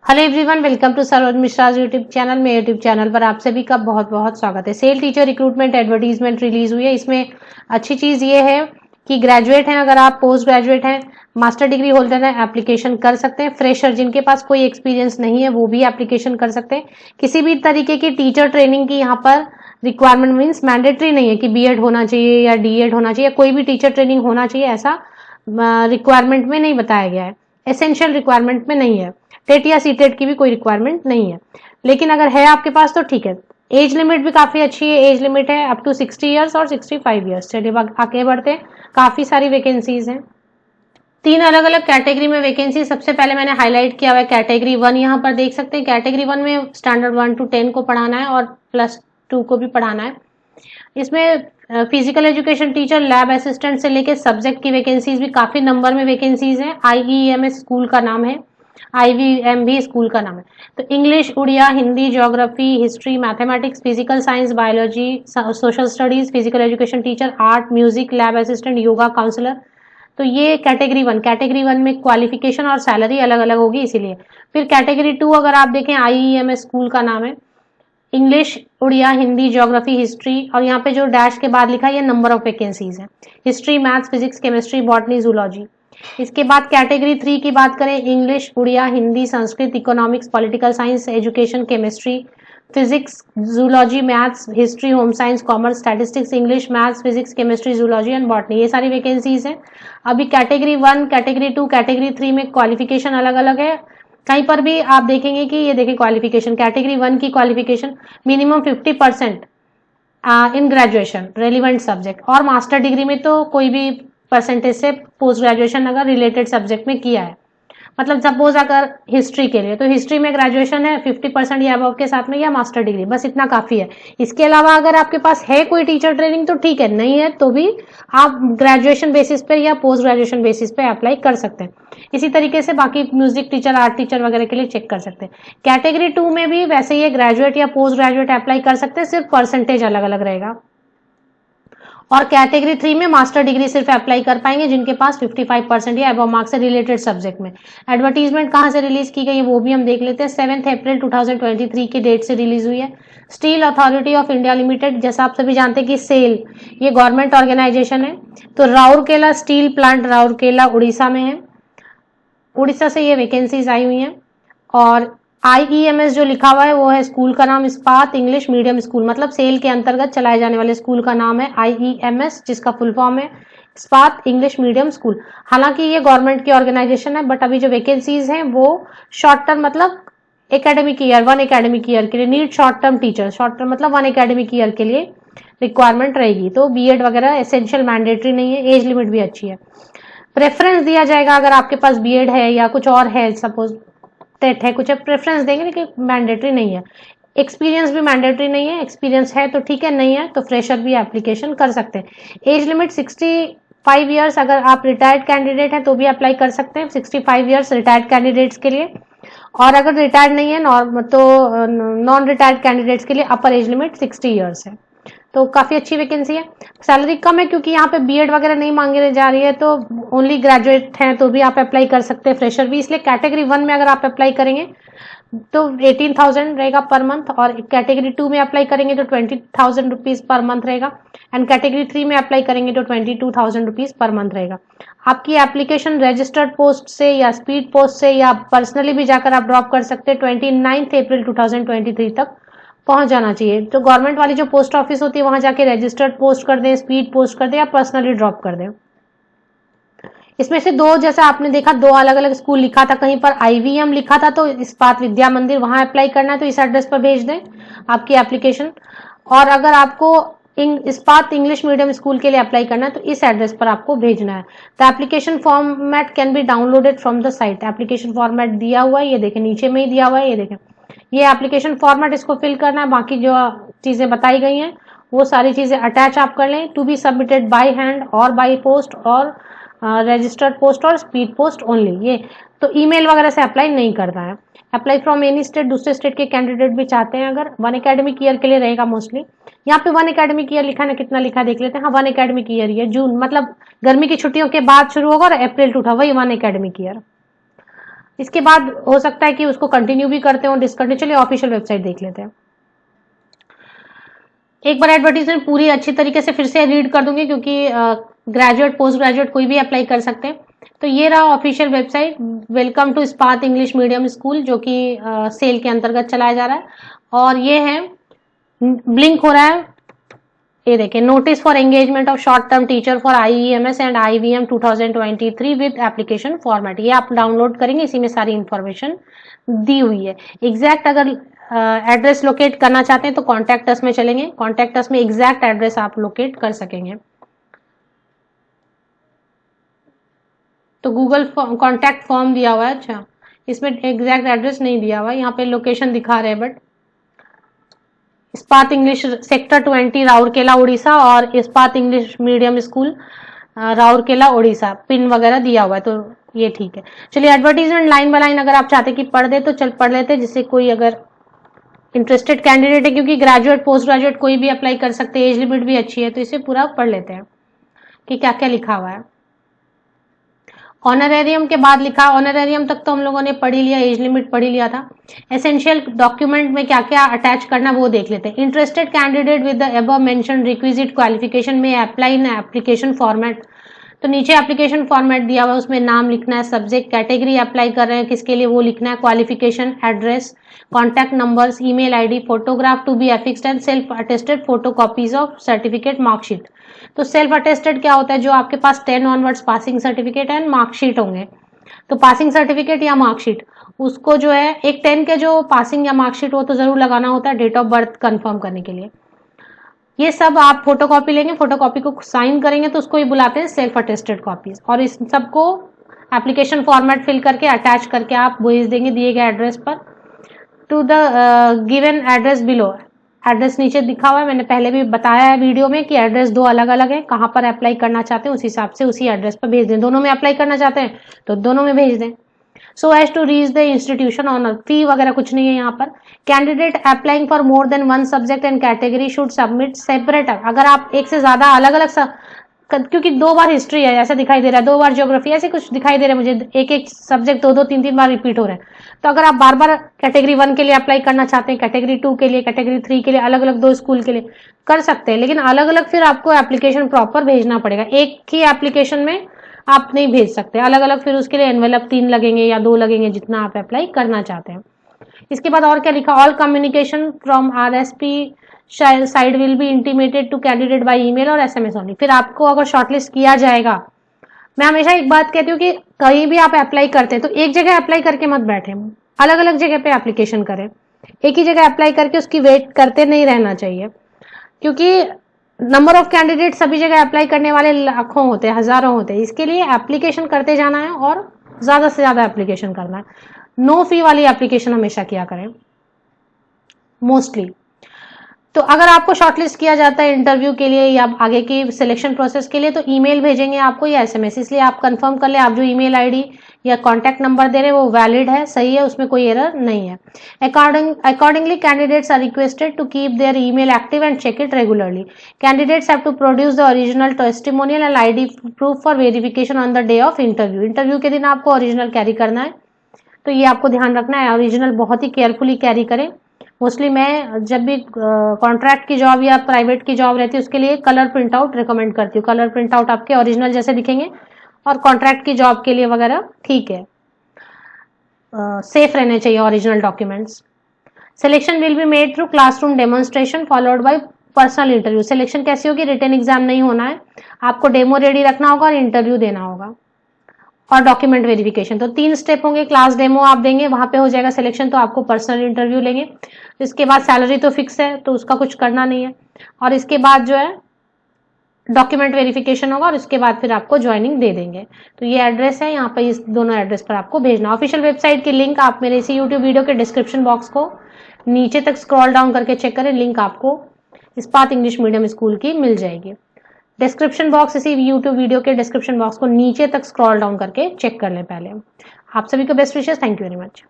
Hello everyone, welcome to Saroj Mishra YouTube channel. मेरे YouTube channel पर आप सभी का बहुत बहुत स्वागत है। सेल टीचर रिक्रूटमेंट एडवर्टीजमेंट रिलीज हुई है। इसमें अच्छी चीज ये है कि ग्रेजुएट हैं, अगर आप पोस्ट ग्रेजुएट हैं, मास्टर डिग्री होल्डर हैं, एप्लीकेशन कर सकते हैं। फ्रेशर जिनके पास कोई एक्सपीरियंस नहीं है वो भी एप्लीकेशन कर सकते हैं। किसी भी तरीके की टीचर ट्रेनिंग की यहाँ पर रिक्वायरमेंट मीन्स मैंडेटरी नहीं है कि बीएड होना चाहिए या डीएड होना चाहिए, कोई भी टीचर ट्रेनिंग होना चाहिए ऐसा रिक्वायरमेंट में नहीं बताया गया है, एसेंशियल रिक्वायरमेंट में नहीं है। टेट या सीटेट की भी कोई रिक्वायरमेंट नहीं है, लेकिन अगर है आपके पास तो ठीक है। एज लिमिट भी काफी अच्छी है, एज लिमिट है अप टू 60 ईयर्स और 65 ईयर्स। चलिए आगे बढ़ते हैं। काफी सारी वैकेंसीज हैं, 3 अलग अलग कैटेगरी में वैकेंसी। सबसे पहले मैंने हाईलाइट किया हुआ है कैटेगरी 1, यहाँ पर देख सकते हैं। कैटेगरी 1 में स्टैंडर्ड 1 to 10 को पढ़ाना है और +2 को भी पढ़ाना है। इसमें physical education teacher, lab assistant से लेके सब्जेक्ट की वैकेंसीज भी काफी नंबर में वैकेंसीज हैं। IEMS स्कूल का नाम है, IVM भी स्कूल का नाम है। तो English, Odia, Hindi, geography, history, mathematics, physical science, biology, social studies, physical education teacher, art, music, lab assistant, yoga counsellor. तो ये कैटेगरी 1। कैटेगरी 1 में क्वालिफिकेशन और सैलरी अलग अलग होगी इसीलिए। फिर कैटेगरी 2 अगर आप देखें, IEMS स्कूल का नाम है, English, Odia, Hindi, geography, history, और यहाँ पे जो डैश के बाद लिखा है ये नंबर ऑफ वैकेंसीज है। History, maths, physics, chemistry, botany, zoology. इसके बाद कैटेगरी 3 की बात करें, English, Odia, Hindi, Sanskrit, economics, political science, education, chemistry, physics, zoology, maths, history, home science, commerce, statistics, English, maths, physics, chemistry, zoology and botany. ये सारी vacancies हैं। अभी कैटेगरी 1, कैटेगरी 2, कैटेगरी 3 में क्वालिफिकेशन अलग अलग है। कहीं पर भी आप देखेंगे कि ये देखिए क्वालिफिकेशन, कैटेगरी 1 की qualification minimum 50% in graduation relevant subject, और मास्टर डिग्री में तो कोई भी परसेंटेज से पोस्ट ग्रेजुएशन अगर रिलेटेड सब्जेक्ट में किया है। मतलब सपोज अगर हिस्ट्री के लिए, तो हिस्ट्री में ग्रेजुएशन है 50% या अबव के साथ में, या मास्टर डिग्री, बस इतना काफी है। इसके अलावा अगर आपके पास है कोई टीचर ट्रेनिंग तो ठीक है, नहीं है तो भी आप ग्रेजुएशन बेसिस पे या पोस्ट ग्रेजुएशन बेसिस पे अप्लाई कर सकते हैं। इसी तरीके से बाकी म्यूजिक टीचर, आर्ट टीचर वगैरह के लिए चेक कर सकते हैं। कैटेगरी 2 में भी वैसे ही ग्रेजुएट या पोस्ट ग्रेजुएट अप्लाई कर सकते हैं, सिर्फ परसेंटेज अलग अलग रहेगा। और कैटेगरी 3 में मास्टर डिग्री सिर्फ अप्लाई कर पाएंगे जिनके पास 55% या अबव मार्क्स से रिलेटेड सब्जेक्ट में। एडवर्टीजमेंट कहां से रिलीज की गई है वो भी हम देख लेते हैं। 7 अप्रैल 2023 की डेट से रिलीज हुई है। Steel authority of India limited, जैसा आप सभी जानते हैं कि सेल ये गवर्नमेंट ऑर्गेनाइजेशन है। तो राउरकेला स्टील प्लांट, राउरकेला उड़ीसा में है। उड़ीसा से ये वैकेंसीज आई हुई हैं। और IEMS जो लिखा हुआ है वो है स्कूल का नाम, इस्पात इंग्लिश मीडियम स्कूल, मतलब सेल के अंतर्गत चलाए जाने वाले स्कूल का नाम है IEMS, जिसका फुल फॉर्म है इस्पात इंग्लिश मीडियम स्कूल। हालांकि ये गवर्नमेंट की ऑर्गेनाइजेशन है, बट अभी जो वैकेंसीज हैं वो शॉर्ट टर्म, मतलब एकेडमिक ईयर, 1 एकेडमिक ईयर के लिए need short term teacher. Short term मतलब 1 एकेडमिक ईयर के लिए रिक्वायरमेंट रहेगी। तो बीएड वगैरह एसेंशियल मैंडेटरी नहीं है, एज लिमिट भी अच्छी है। प्रेफरेंस दिया जाएगा अगर आपके पास बीएड है या कुछ और है, सपोज टेट है, कुछ प्रेफरेंस देंगे, लेकिन मैंडेटरी नहीं है। एक्सपीरियंस भी मैंडेटरी नहीं है, एक्सपीरियंस है तो ठीक है, नहीं है तो फ्रेशर भी एप्लीकेशन कर सकते हैं। एज लिमिट 65 ईयर्स, अगर आप रिटायर्ड कैंडिडेट हैं तो भी अप्लाई कर सकते हैं, 65 ईयर्स रिटायर्ड कैंडिडेट्स के लिए। और अगर रिटायर्ड नहीं है तो नॉन रिटायर्ड कैंडिडेट्स के लिए अपर एज लिमिट 60 ईयर्स है। तो काफी अच्छी वैकेंसी है। सैलरी कम है क्योंकि यहाँ पे बीएड वगैरह नहीं मांगे जा रही है, तो ओनली ग्रेजुएट हैं तो भी आप अप्लाई कर सकते हैं, फ्रेशर भी। इसलिए कैटेगरी 1 में अगर आप अप्लाई करेंगे तो 18,000 रहेगा पर मंथ, और कैटेगरी 2 में अप्लाई करेंगे तो 20,000 रुपीज पर मंथ रहेगा, एंड कैटेगरी 3 में अप्लाई करेंगे तो 22,000 रुपीज पर मंथ रहेगा। आपकी एप्लीकेशन रजिस्टर्ड पोस्ट से या स्पीड पोस्ट से या पर्सनली भी जाकर आप ड्रॉप कर सकते हैं। 29 अप्रैल 2023 तक पहुंच जाना चाहिए। तो गवर्नमेंट वाली जो पोस्ट ऑफिस होती है वहां जाके रजिस्टर्ड पोस्ट कर दें, स्पीड पोस्ट कर दें या पर्सनली ड्रॉप कर दें। इसमें से दो, जैसा आपने देखा, 2 अलग अलग स्कूल लिखा था, कहीं पर IVM लिखा था तो इस्पात विद्या मंदिर, वहां अप्लाई करना है तो इस एड्रेस पर भेज दें आपकी एप्लीकेशन। और अगर आपको इस्पात इंग्लिश मीडियम स्कूल के लिए अप्लाई करना है तो इस एड्रेस पर आपको भेजना है। The application format can be downloaded from the site. Application format दिया हुआ है, ये देखें नीचे में ही दिया हुआ है, ये देखें ये एप्लीकेशन फॉर्मेट, इसको फिल करना है। बाकी जो चीजें बताई गई हैं वो सारी चीजें अटैच आप कर लें। To be submitted by hand और बाय पोस्ट और रजिस्टर्ड पोस्ट और स्पीड पोस्ट ओनली। ये तो ईमेल वगैरह से अप्लाई नहीं करना है। अप्लाई फ्रॉम एनी स्टेट, दूसरे स्टेट के कैंडिडेट भी चाहते हैं अगर, 1 एकेडमिक ईयर के लिए रहेगा मोस्टली। यहाँ पे 1 एकेडमिक ईयर लिखा है ना, कितना लिखा देख लेते हैं। हाँ, 1 एकेडमिक ईयर ही है। जून मतलब गर्मी की छुट्टियों के बाद शुरू होगा और अप्रैल टू था, वही 1 एकेडमिक ईयर। इसके बाद हो सकता है कि उसको कंटिन्यू भी करते हो, डिसकंटिन्यू। चलिए ऑफिशियल वेबसाइट देख लेते हैं। एक बार एडवर्टीजमेंट पूरी अच्छी तरीके से फिर से रीड कर दूंगी, क्योंकि ग्रेजुएट पोस्ट ग्रेजुएट कोई भी अप्लाई कर सकते हैं। तो ये रहा official website, welcome to Spark English medium school, जो कि सेल के अंतर्गत चलाया जा रहा है। और ये है, ब्लिंक हो रहा है, ये देखिए, notice for engagement of short term teacher for IEMS and IVM 2023 with application format. ये आप डाउनलोड करेंगे, इसी में सारी इंफॉर्मेशन दी हुई है। एग्जैक्ट अगर एड्रेस लोकेट करना चाहते हैं तो कॉन्टैक्ट अस में चलेंगे, कॉन्टैक्ट अस में एग्जैक्ट एड्रेस आप लोकेट कर सकेंगे। तो गूगल कॉन्टैक्ट फॉर्म दिया हुआ है, अच्छा इसमें एग्जैक्ट एड्रेस नहीं दिया हुआ है, यहाँ पे लोकेशन दिखा रहे हैं। But spark English sector 20 Rourkela Orissa और spark English medium school Rourkela Orissa, pin वगैरह दिया हुआ है, तो ये ठीक है। चलिए एडवर्टीजमेंट लाइन बाय लाइन अगर आप चाहते कि पढ़ दे तो चल पढ़ लेते हैं, जिससे कोई अगर इंटरेस्टेड कैंडिडेट है, क्योंकि ग्रेजुएट पोस्ट ग्रेजुएट कोई भी अप्लाई कर सकते हैं, एज लिमिट भी अच्छी है, तो इसे पूरा पढ़ लेते हैं कि क्या क्या लिखा हुआ है। ऑनरेरियम के बाद लिखा, ऑनरेरियम तक तो हम लोगों ने पढ़ ही लिया, एज लिमिट पढ़ ही लिया था। एसेंशियल डॉक्यूमेंट में क्या क्या अटैच करना वो देख लेते हैं। Interested candidate with the above mentioned requisite qualification में अप्लाई इन एप्लीकेशन फॉर्मेट। तो नीचे एप्लीकेशन फॉर्मेट दिया हुआ है, उसमें नाम लिखना है, सब्जेक्ट कैटेगरी अप्लाई कर रहे हैं किसके लिए वो लिखना है, qualification, address, contact numbers, email ID, photograph to be affixed and self attested photo copies of certificate, marksheet. तो सेल्फ अटेस्टेड क्या होता है, जो आपके पास 10 onwards passing certificate and marksheet होंगे। तो पासिंग सर्टिफिकेट या मार्कशीट, उसको जो है एक 10 के जो पासिंग या मार्कशीट वो तो जरूर लगाना होता है डेट ऑफ बर्थ कंफर्म करने के लिए। ये सब आप फोटोकॉपी लेंगे, फोटोकॉपी को साइन करेंगे तो उसको ही बुलाते हैं सेल्फ अटेस्टेड कॉपीज। और इस सबको एप्लीकेशन फॉर्मेट फिल करके अटैच करके आप भेज देंगे दिए गए एड्रेस पर, to the given address below. Address नीचे दिखा हुआ है, मैंने पहले भी बताया है वीडियो में कि एड्रेस दो अलग अलग है, कहाँ पर अप्लाई करना चाहते हैं उस हिसाब से उसी एड्रेस पर भेज दें। दोनों में अप्लाई करना चाहते हैं तो दोनों में भेज दें। So as to reach the institution honour, fee वगैरह कुछ नहीं है यहाँ पर। Candidate applying for more than 1 subject and category should submit separate. अगर आप एक से ज्यादा अलग अलग क्योंकि 2 बार हिस्ट्री है ऐसा दिखाई दे रहा है, 2 बार ज्योग्राफी ऐसे कुछ दिखाई दे रहा है मुझे, एक एक सब्जेक्ट 2-2 3-3 बार रिपीट हो रहे हैं। तो अगर आप बार बार कैटेगरी 1 के लिए अप्लाई करना चाहते हैं, कैटेगरी 2 के लिए, कैटेगरी 3 के लिए, अलग अलग 2 स्कूल के लिए कर सकते हैं, लेकिन अलग अलग फिर आपको एप्लीकेशन प्रॉपर भेजना पड़ेगा। एक ही एप्लीकेशन में आप नहीं भेज सकते, अलग अलग फिर उसके लिए एनवेलप 3 लगेंगे या 2 लगेंगे, जितना आप अप्लाई करना चाहते हैं। इसके बाद और क्या लिखा, all communication from RSP side will be intimated to candidate by email और SMS ओनली। फिर आपको अगर शॉर्टलिस्ट किया जाएगा, मैं हमेशा एक बात कहती हूँ कि कहीं भी आप अप्लाई करते हैं तो एक जगह अप्लाई करके मत बैठे, अलग अलग जगह पे एप्लीकेशन करें। एक ही जगह अप्लाई करके उसकी वेट करते नहीं रहना चाहिए, क्योंकि नंबर ऑफ कैंडिडेट सभी जगह अप्लाई करने वाले लाखों होते हैं, हजारों होते हैं। इसके लिए एप्लीकेशन करते जाना है और ज्यादा से ज्यादा एप्लीकेशन करना है। नो फी वाली एप्लीकेशन हमेशा किया करें मोस्टली। तो अगर आपको शॉर्टलिस्ट किया जाता है इंटरव्यू के लिए या आगे की सिलेक्शन प्रोसेस के लिए, तो ईमेल भेजेंगे आपको या SMS। इसलिए आप कंफर्म कर ले आप जो ईमेल आईडी या कॉन्टैक्ट नंबर दे रहे हैं वो वैलिड है, सही है, उसमें कोई एरर नहीं है। Accordingly candidates are requested to keep their email active and check it regularly. Candidates have to produce the original testimonial and ID proof for verification on the day of interview. Interview के दिन आपको original carry करना है, तो ये आपको ध्यान रखना है, ओरिजिनल बहुत ही केयरफुली कैरी करें। मोस्टली मैं जब भी कॉन्ट्रैक्ट की जॉब या प्राइवेट की जॉब रहती है उसके लिए कलर प्रिंट आउट रिकमेंड करती हूँ। कलर प्रिंट आउट आपके ओरिजिनल जैसे दिखेंगे, और कॉन्ट्रैक्ट की जॉब के लिए वगैरह ठीक है, सेफ रहने चाहिए original documents. Selection will be made through classroom demonstration followed by personal interview. Selection कैसी होगी, रिटन एग्जाम नहीं होना है, आपको डेमो रेडी रखना होगा और इंटरव्यू देना होगा और डॉक्यूमेंट वेरिफिकेशन। तो 3 स्टेप होंगे, क्लास डेमो आप देंगे, वहां पे हो जाएगा सिलेक्शन, तो आपको पर्सनल इंटरव्यू लेंगे। इसके बाद सैलरी तो फिक्स है तो उसका कुछ करना नहीं है, और इसके बाद जो है डॉक्यूमेंट वेरिफिकेशन होगा और इसके बाद फिर आपको ज्वाइनिंग दे देंगे। तो ये एड्रेस है, यहाँ पे इस दोनों एड्रेस पर आपको भेजना। ऑफिशियल वेबसाइट की लिंक आप मेरे इसी यूट्यूब वीडियो के डिस्क्रिप्शन बॉक्स को नीचे तक स्क्रॉल डाउन करके चेक करें, लिंक आपको स्पार्क इंग्लिश मीडियम स्कूल की मिल जाएगी। डिस्क्रिप्शन बॉक्स, इसी यूट्यूब वीडियो के डिस्क्रिप्शन बॉक्स को नीचे तक स्क्रॉल डाउन करके चेक कर लें पहले। आप सभी को best wishes, thank you very much.